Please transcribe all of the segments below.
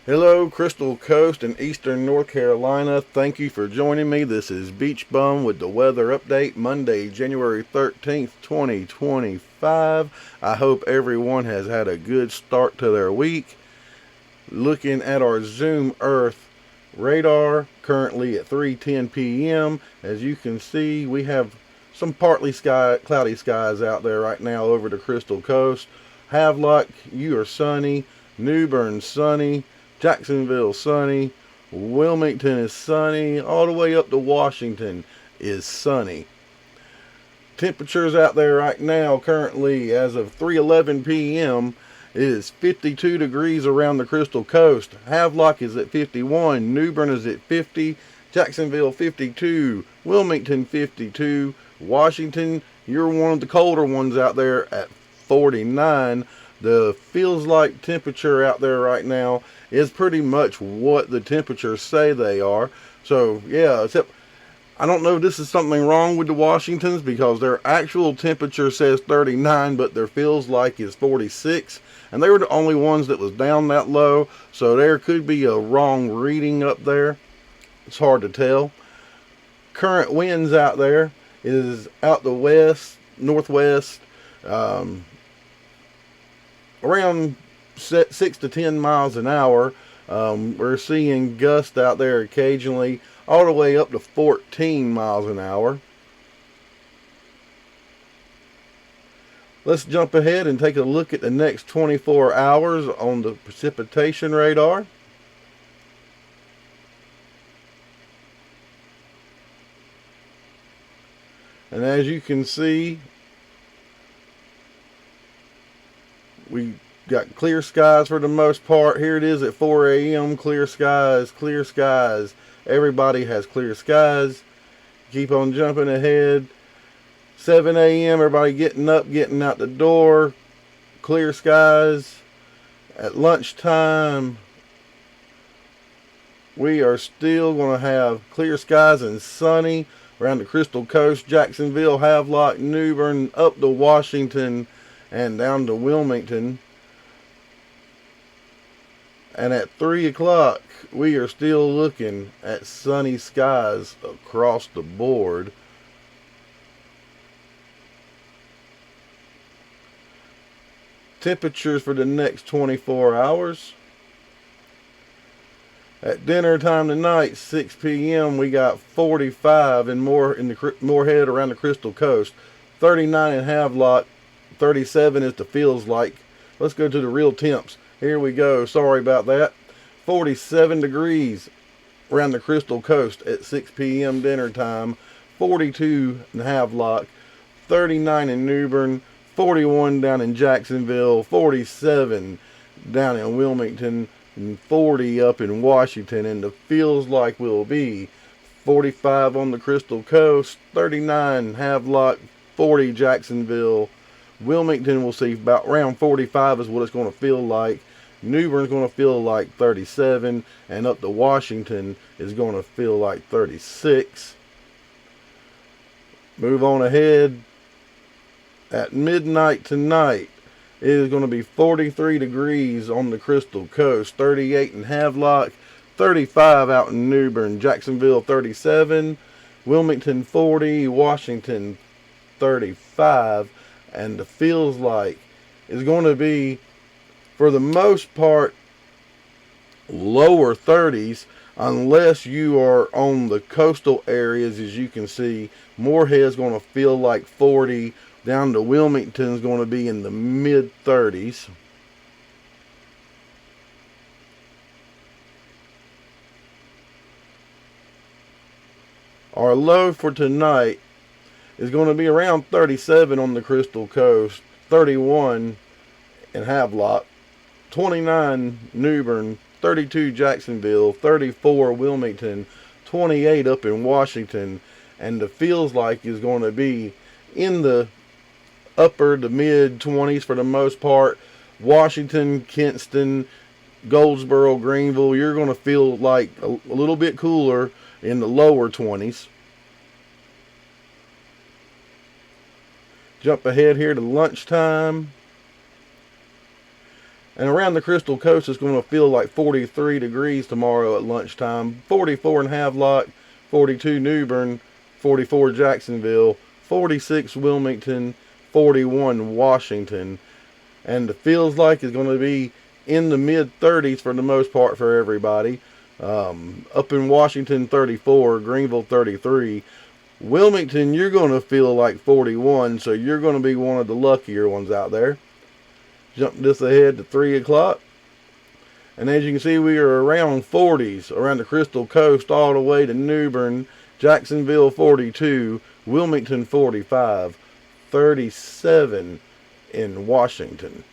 Hello, Crystal Coast and Eastern North Carolina. Thank you for joining me. This is Beach Bum with the weather update, Monday, January 13th, 2025. I hope everyone has had a good start to their week. Looking at our Zoom Earth radar, currently at 3:10 p.m. As you can see, we have some partly cloudy skies out there right now over the Crystal Coast. Havelock, you are sunny. New Bern, sunny. Jacksonville, sunny. Wilmington is sunny. All the way up to Washington is sunny. Temperatures out there right now, currently, as of 3:11 p.m., it is 52 degrees around the Crystal Coast. Havelock is at 51. New Bern is at 50. Jacksonville 52. Wilmington 52. Washington, you're one of the colder ones out there at 49. The feels like temperature out there right now is pretty much what the temperatures say they are. So, yeah, except I don't know if this is something wrong with the Washingtons because their actual temperature says 39, but their feels like is 46. And they were the only ones that was down that low. So there could be a wrong reading up there. It's hard to tell. Current winds out there is out the west, northwest, around 6 to 10 miles an hour. We're seeing gusts out there occasionally all the way up to 14 miles an hour. Let's jump ahead and take a look at the next 24 hours on the precipitation radar. And as you can see, we got clear skies for the most part. Here it is at 4 a.m. Clear skies, clear skies. Everybody has clear skies. Keep on jumping ahead. 7 a.m. Everybody getting up, getting out the door. Clear skies. At lunchtime, we are still going to have clear skies and sunny around the Crystal Coast, Jacksonville, Havelock, New Bern, up to Washington, and down to Wilmington. And at 3 o'clock, we are still looking at sunny skies across the board. Temperatures for the next 24 hours. At dinner time tonight, 6 p.m., we got 45 and more in the Moorhead around the Crystal Coast. 39 in Havelock. 37 is the feels like. Let's go to the real temps. Here we go. Sorry about that. 47 degrees around the Crystal Coast at 6 p.m. dinner time. 42 in Havelock. 39 in New Bern. 41 down in Jacksonville. 47 down in Wilmington. And 40 up in Washington. And the feels like will be 45 on the Crystal Coast. 39 Havelock. 40 Jacksonville. Wilmington will see about around 45 is what it's going to feel like. New Bern's going to feel like 37, and up to Washington is going to feel like 36. Move on ahead. At midnight tonight, it is going to be 43 degrees on the Crystal Coast, 38 in Havelock, 35 out in New Bern, Jacksonville 37, Wilmington 40, Washington 35. And the feels like is going to be, for the most part, lower 30s unless you are on the coastal areas. As you can see, Moorhead's going to feel like 40, down to Wilmington's going to be in the mid 30s. Our low for tonight is going to be around 37 on the Crystal Coast, 31 in Havelock, 29 New Bern, 32 Jacksonville, 34 Wilmington, 28 up in Washington, and the feels like is going to be in the upper to mid 20s for the most part. Washington, Kinston, Goldsboro, Greenville, you're going to feel like a little bit cooler in the lower 20s. Jump ahead here to lunchtime. And around the Crystal Coast, it's going to feel like 43 degrees tomorrow at lunchtime. 44 in Havelock, 42 Newbern, 44 Jacksonville, 46 Wilmington, 41 Washington. And it feels like it's going to be in the mid 30s for the most part for everybody. Up in Washington, 34, Greenville, 33. Wilmington, you're going to feel like 41, so you're going to be one of the luckier ones out there. Jump this ahead to 3 o'clock. And as you can see, we are around 40s around the Crystal Coast all the way to Newbern, Jacksonville 42, Wilmington 45, 37 in Washington.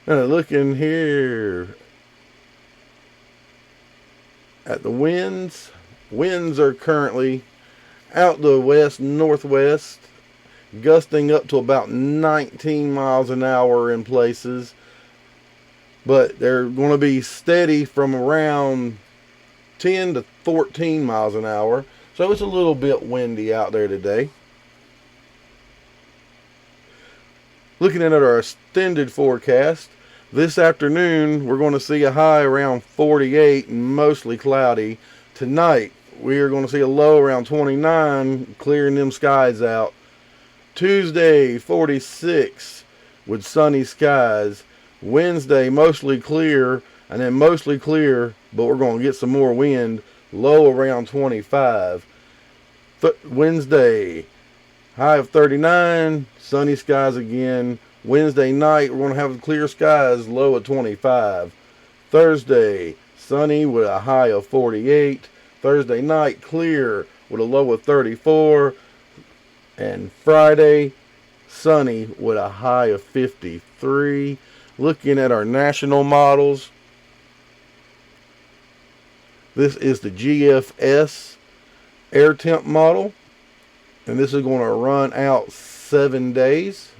Now looking here at the winds. Winds are currently out the west northwest, gusting up to about 19 miles an hour in places, but they're going to be steady from around 10 to 14 miles an hour, so it's a little bit windy out there today. Looking at our extended forecast, this afternoon we're going to see a high around 48 and mostly cloudy. Tonight we are going to see a low around 29, clearing them skies out. Tuesday 46 with sunny skies. Wednesday mostly clear, and then mostly clear, but we're going to get some more wind. Low around 25. Wednesday high of 39, sunny skies again. Wednesday night we're going to have clear skies, low at 25. Thursday sunny with a high of 48. Thursday night clear with a low of 34. And Friday sunny with a high of 53. Looking at our national models, this is the GFS air temp model, and this is going to run out 7 days.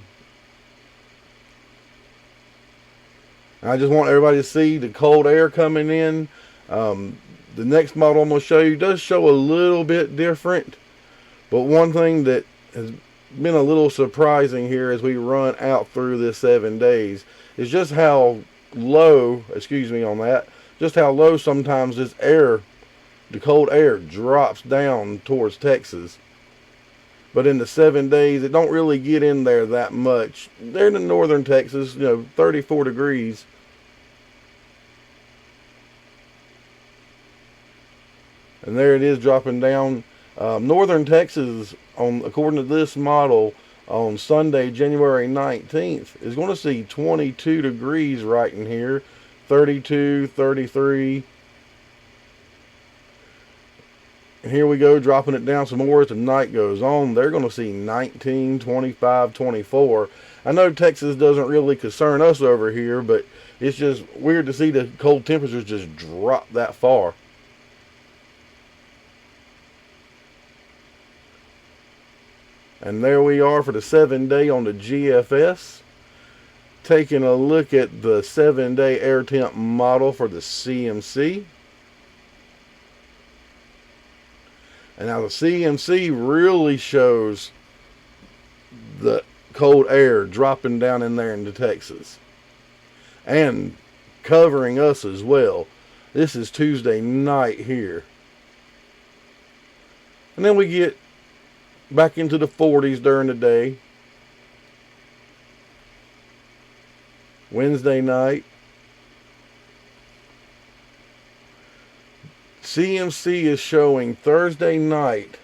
I just want everybody to see the cold air coming in. The next model I'm going to show you does show a little bit different, but one thing that has been a little surprising here as we run out through this 7 days is just how low, just how low sometimes this air, the cold air, drops down towards Texas. But in the 7 days, it don't really get in there that much. They're in northern Texas, 34 degrees. And there it is dropping down. Northern Texas, according to this model, on Sunday, January 19th, is going to see 22 degrees right in here. 32, 33. And here we go, dropping it down some more as the night goes on. They're going to see 19, 25, 24. I know Texas doesn't really concern us over here, but it's just weird to see the cold temperatures just drop that far. And there we are for the 7 day on the GFS. Taking a look at the 7 day air temp model for the CMC. And now the CMC really shows the cold air dropping down in there into Texas. And covering us as well. This is Tuesday night here. And then we get back into the 40s during the day. Wednesday night. CMC is showing Thursday night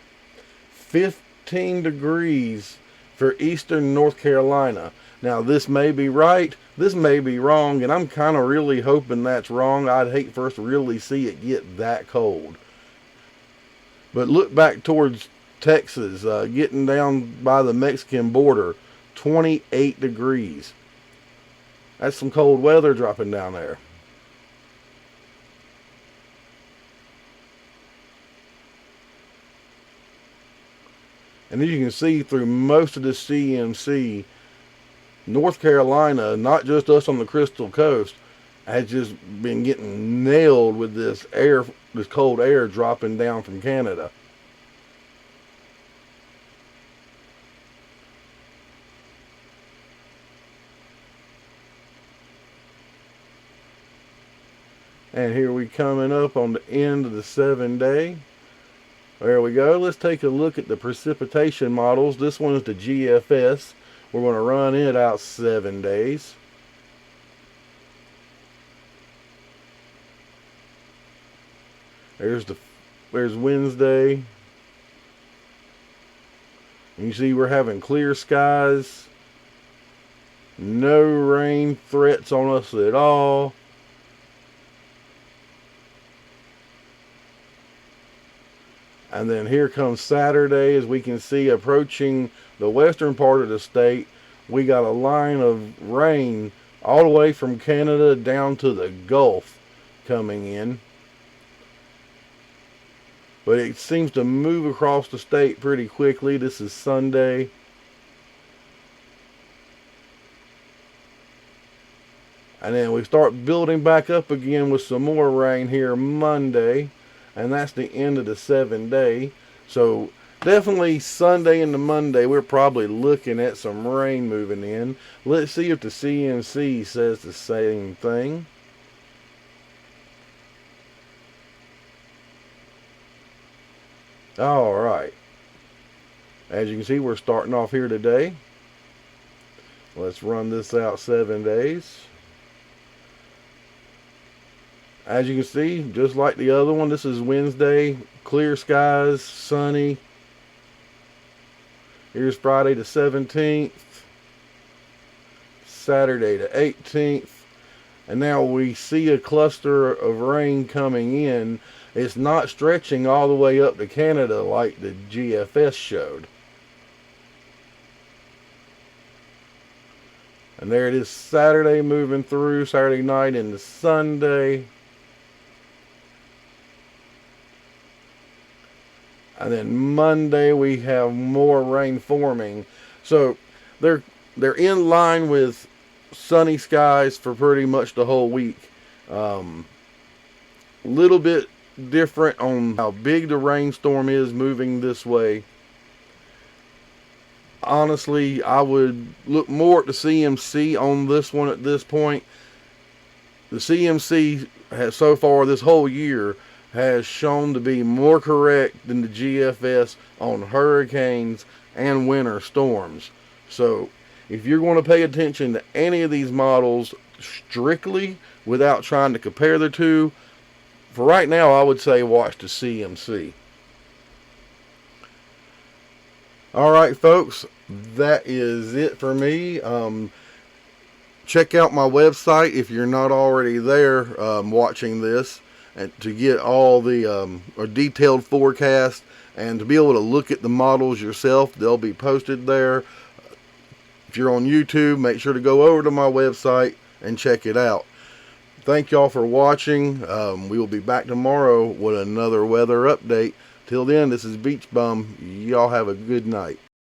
15 degrees for eastern North Carolina. Now this may be right, this may be wrong, and I'm kind of really hoping that's wrong. I'd hate for us to really see it get that cold. But look back towards Texas, getting down by the Mexican border, 28 degrees. That's some cold weather dropping down there. And as you can see through most of the CMC, North Carolina, not just us on the Crystal Coast, has just been getting nailed with this air, this cold air dropping down from Canada. And here we coming up on the end of the 7-day. There we go. Let's take a look at the precipitation models. This one is the GFS. We're going to run it out 7 days. There's Wednesday. And you see we're having clear skies. No rain threats on us at all. And then here comes Saturday, as we can see approaching the western part of the state. We got a line of rain all the way from Canada down to the Gulf coming in. But it seems to move across the state pretty quickly. This is Sunday. And then we start building back up again with some more rain here Monday. And that's the end of the 7-day. So definitely Sunday into Monday, we're probably looking at some rain moving in. Let's see if the CNC says the same thing. All right. As you can see, we're starting off here today. Let's run this out 7 days. As you can see, just like the other one, this is Wednesday, clear skies, sunny. Here's Friday the 17th, Saturday the 18th, and now we see a cluster of rain coming in. It's not stretching all the way up to Canada like the GFS showed. And there it is, Saturday moving through, Saturday night into Sunday. And then Monday we have more rain forming. So they're in line with sunny skies for pretty much the whole week. Little bit different on how big the rainstorm is moving this way. Honestly, I would look more at the CMC on this one at this point. The CMC has so far this whole year has shown to be more correct than the GFS on hurricanes and winter storms. So if you're going to pay attention to any of these models strictly without trying to compare the two, for right now I would say watch the CMC. Alright folks, that is it for me. Check out my website if you're not already there watching this, and to get all the detailed forecast and to be able to look at the models yourself. They'll be posted there. If you're on YouTube, make sure to go over to my website and check it out. Thank y'all for watching. We will be back tomorrow with another weather update. Till then, this is Beach Bum. Y'all have a good night.